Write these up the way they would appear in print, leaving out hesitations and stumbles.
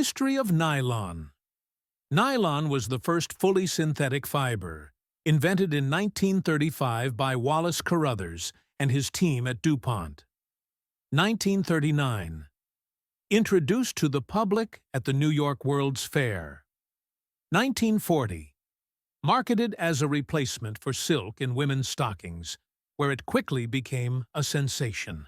History of nylon. Nylon was the first fully synthetic fiber, invented in 1935 by Wallace Carothers and his team at DuPont. 1939. Introduced to the public at the New York World's Fair. 1940. Marketed as a replacement for silk in women's stockings, where it quickly became a sensation.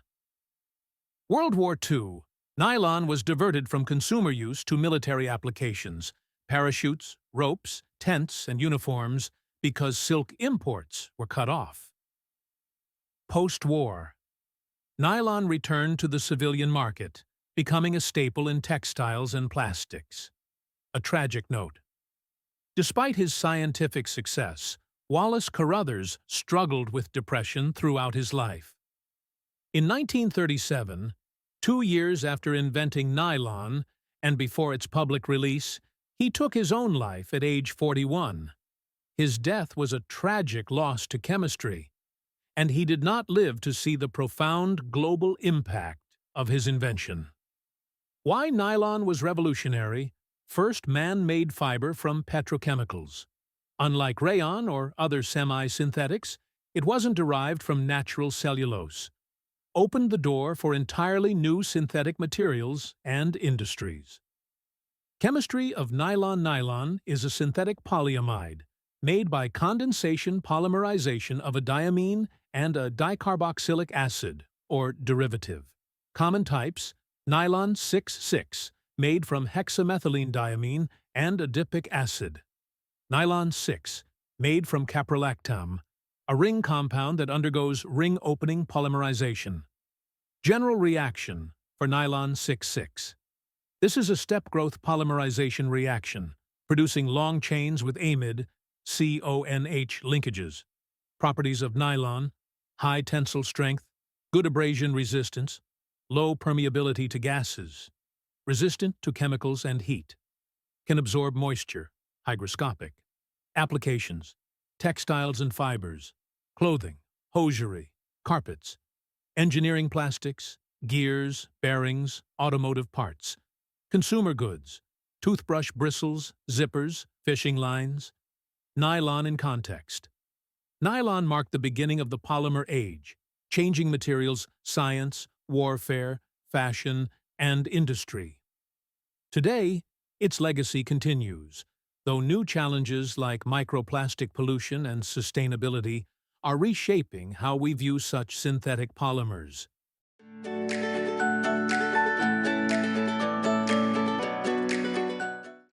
World War II. Nylon was diverted from consumer use to military applications, parachutes, ropes, tents, and uniforms, because silk imports were cut off. Post-war. Nylon returned to the civilian market, becoming a staple in textiles and plastics. A tragic note. Despite his scientific success, Wallace Carothers struggled with depression throughout his life. In 1937, 2 years after inventing nylon and before its public release, he took his own life at age 41. His death was a tragic loss to chemistry, and he did not live to see the profound global impact of his invention. Why nylon was revolutionary? First man-made fiber from petrochemicals. Unlike rayon or other semi-synthetics, it wasn't derived from natural cellulose. Opened the door for entirely new synthetic materials and industries. Chemistry of nylon. Nylon is a synthetic polyamide made by condensation polymerization of a diamine and a dicarboxylic acid, or derivative. Common types: nylon 6,6, made from hexamethylene diamine and adipic acid. Nylon 6, made from caprolactam, a ring compound that undergoes ring opening polymerization. General reaction for nylon 6,6. This is a step-growth polymerization reaction, producing long chains with amide, CONH linkages. Properties of nylon: high tensile strength, good abrasion resistance, low permeability to gases, resistant to chemicals and heat, can absorb moisture, hygroscopic. Applications: textiles and fibers, clothing, hosiery, carpets, engineering plastics, gears, bearings, automotive parts, consumer goods, toothbrush bristles, zippers, fishing lines. Nylon in context. Nylon marked the beginning of the polymer age, changing materials, science, warfare, fashion, and industry. Today, its legacy continues, though new challenges like microplastic pollution and sustainability are reshaping how we view such synthetic polymers.